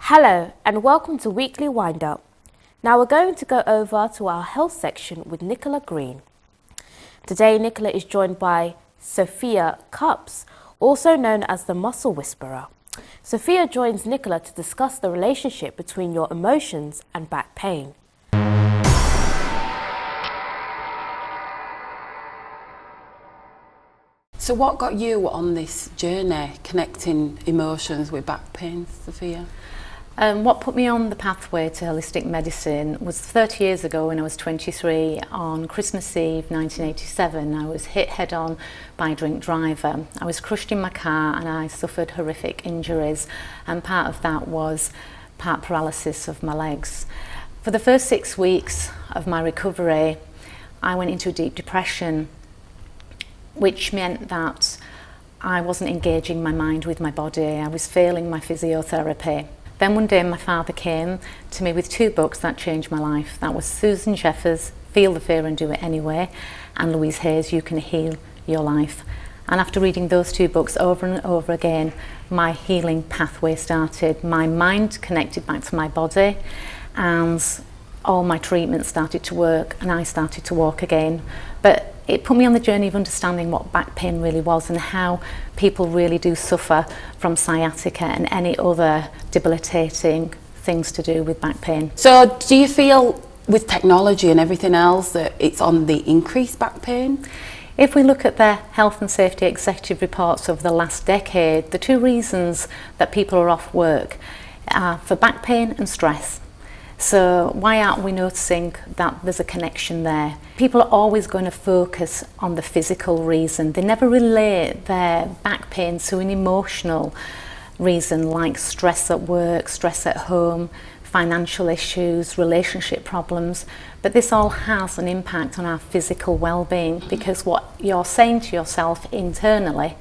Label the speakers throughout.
Speaker 1: Hello and welcome to Weekly Wind Up. Now we're going to go over to our health section with Nicola Green. Today Nicola is joined by Sophia Kupse, also known as the Muscle Whisperer. Sophia joins Nicola to discuss the relationship between your emotions and back pain.
Speaker 2: So what got you on this journey connecting emotions with back pain, Sophia?
Speaker 3: What put me on the pathway to holistic medicine was 30 years ago when I was 23. On Christmas Eve 1987, I was hit head on by a drink driver. I was crushed in my car and I suffered horrific injuries, and part of that was part paralysis of my legs. For the first 6 weeks of my recovery, I went into a deep depression, which meant that I wasn't engaging my mind with my body. I was failing my physiotherapy. Then one day my father came to me with 2 books that changed my life. That was Susan Jeffers' Feel the Fear and Do It Anyway, and Louise Hay's You Can Heal Your Life. And after reading those 2 books over and over again, my healing pathway started. My mind connected back to my body and all my treatments started to work and I started to walk again. But it put me on the journey of understanding what back pain really was and how people really do suffer from sciatica and any other debilitating things to do with back pain.
Speaker 2: So do you feel with technology and everything else that it's on the increased back pain?
Speaker 3: If we look at the health and safety executive reports over the last decade, the 2 reasons that people are off work are for back pain and stress. So why aren't we noticing that there's a connection there? People are always going to focus on the physical reason. They never relate their back pain to an emotional reason like stress at work, stress at home, financial issues, relationship problems. But this all has an impact on our physical well-being because what you're saying to yourself internally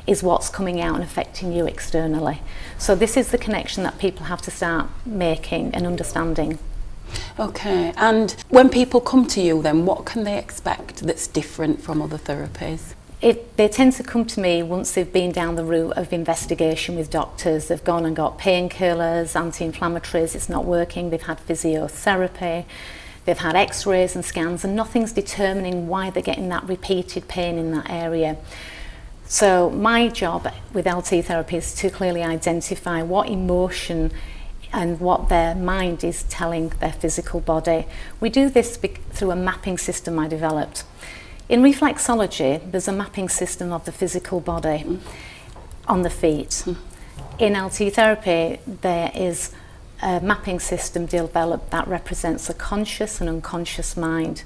Speaker 3: is what's coming out and affecting you externally. So this is the connection that people have to start making and understanding.
Speaker 2: Okay, and when people come to you then, what can they expect that's different from other therapies?
Speaker 3: They tend to come to me once they've been down the route of investigation with doctors. They've gone and got painkillers, anti-inflammatories, it's not working, they've had physiotherapy, they've had x-rays and scans, and nothing's determining why they're getting that repeated pain in that area. So my job with LT therapy is to clearly identify what emotion and what their mind is telling their physical body. We do this through a mapping system I developed. In reflexology, there's a mapping system of the physical body on the feet. In LT therapy, there is a mapping system developed that represents a conscious and unconscious mind.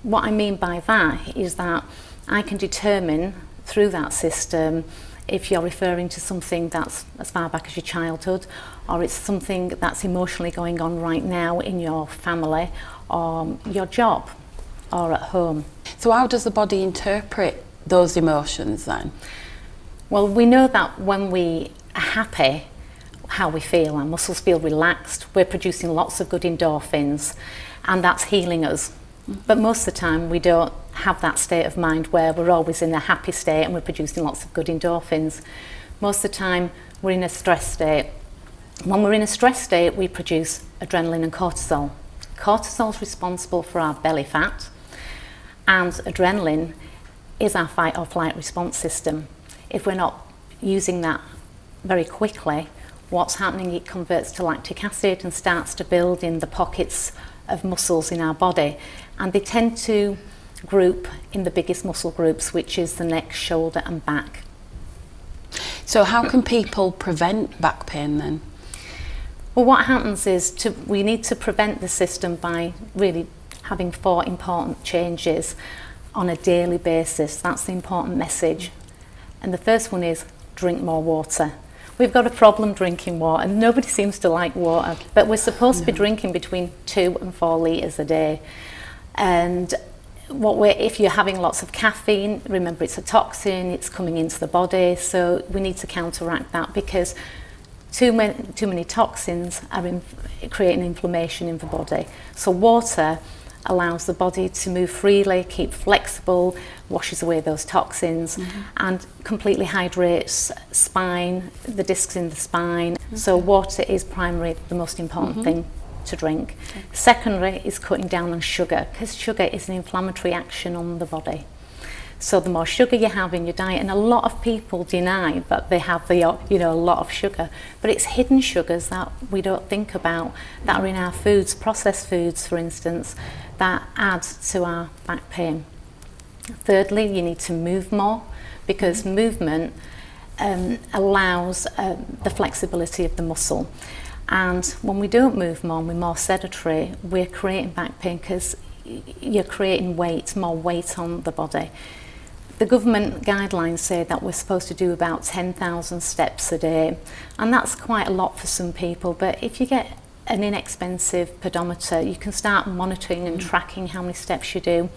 Speaker 3: What I mean by that is that I can determine through that system if you're referring to something that's as far back as your childhood, or it's something that's emotionally going on right now in your family or your job or at home.
Speaker 2: So how does the body interpret those emotions then?
Speaker 3: Well, we know that when we are happy, how we feel, our muscles feel relaxed, we're producing lots of good endorphins, and that's healing us. But most of the time we don't have that state of mind where we're always in a happy state and we're producing lots of good endorphins. Most of the time we're in a stress state. When we're in a stress state, we produce adrenaline and cortisol. Cortisol is responsible for our belly fat, and adrenaline is our fight or flight response system. If we're not using that very quickly, what's happening, it converts to lactic acid and starts to build in the pockets of muscles in our body, and they tend to group in the biggest muscle groups, which is the neck, shoulder and back.
Speaker 2: So how can people prevent back pain then?
Speaker 3: Well, what happens is we need to prevent the system by really having 4 important changes on a daily basis. That's the important message. And the first one is drink more water. We've got a problem drinking water, and nobody seems to like water, but we're supposed to be drinking between 2 and 4 litres a day. And if you're having lots of caffeine, remember it's a toxin, it's coming into the body, so we need to counteract that because too many toxins are creating inflammation in the body. So water allows the body to move freely, keep flexible, washes away those toxins, and completely hydrates spine, the discs in the spine. So water is primarily the most important thing to drink. Secondary is cutting down on sugar, because sugar is an inflammatory action on the body. So the more sugar you have in your diet, and a lot of people deny that they have a lot of sugar, but it's hidden sugars that we don't think about that are in our foods, processed foods for instance, that add to our back pain. Thirdly, you need to move more, because movement allows the flexibility of the muscle. And when we don't move more and we're more sedentary, we're creating back pain because you're creating more weight on the body. The government guidelines say that we're supposed to do about 10,000 steps a day, and that's quite a lot for some people, but if you get an inexpensive pedometer, you can start monitoring and tracking how many steps you do.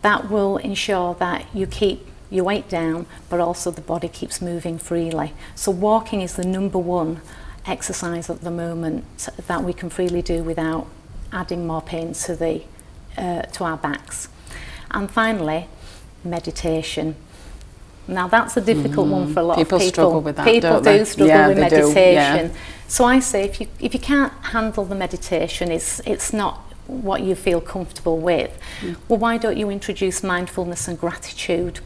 Speaker 3: That will ensure that you keep your weight down, but also the body keeps moving freely. So walking is the number one exercise at the moment that we can freely do without adding more pain to our backs. And finally, meditation. Now that's a difficult one for a lot of people. People
Speaker 2: struggle with that,
Speaker 3: People
Speaker 2: don't they?
Speaker 3: do struggle with meditation.
Speaker 2: Yeah.
Speaker 3: So I say if you can't handle the meditation, it's not what you feel comfortable with, well, why don't you introduce mindfulness and gratitude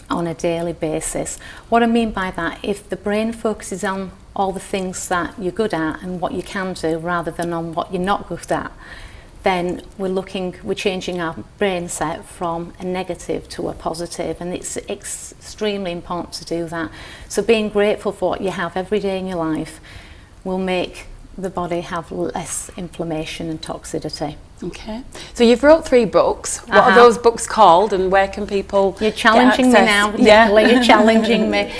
Speaker 3: on a daily basis? What I mean by that, if the brain focuses on all the things that you're good at and what you can do rather than on what you're not good at, then we're changing our brain set from a negative to a positive, and it's extremely important to do that. So being grateful for what you have every day in your life will make the body have less inflammation and toxicity.
Speaker 2: Okay, so you've wrote 3 books. What are those books called, and where can people
Speaker 3: You're challenging me now, Nicola, you're challenging me.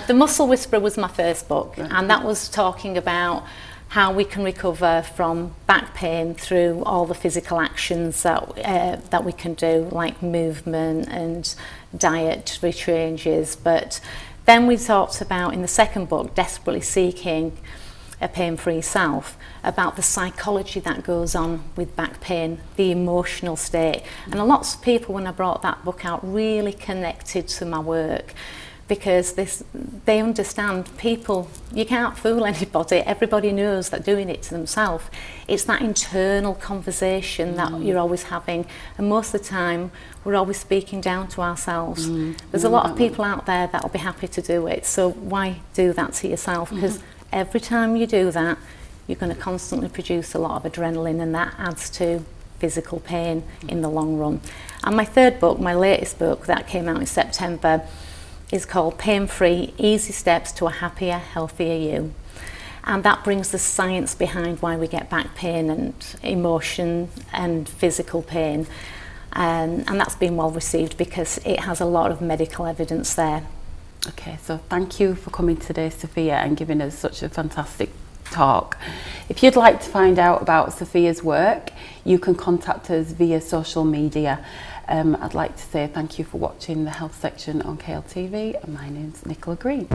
Speaker 3: The Muscle Whisperer was my first book, and that was talking about how we can recover from back pain through all the physical actions that we can do, like movement and dietary changes. But then we talked about, in the second book, Desperately Seeking a Pain-Free Self, about the psychology that goes on with back pain, the emotional state. And lots of people, when I brought that book out, really connected to my work, because they understand people, you can't fool anybody, everybody knows that doing it to themselves. It's that internal conversation that you're always having, and most of the time we're always speaking down to ourselves. There's a lot of people out there that will be happy to do it, so why do that to yourself? Because every time you do that, you're going to constantly produce a lot of adrenaline, and that adds to physical pain in the long run. And my third book, my latest book that came out in September, is called Pain-Free, Easy Steps to a Happier, Healthier You. And that brings the science behind why we get back pain and emotion and physical pain. And that's been well received because it has a lot of medical evidence there.
Speaker 2: Okay, so thank you for coming today, Sophia, and giving us such a fantastic talk. If you'd like to find out about Sophia's work, you can contact us via social media. I'd like to say thank you for watching the health section on KLTV, and my name's Nicola Green.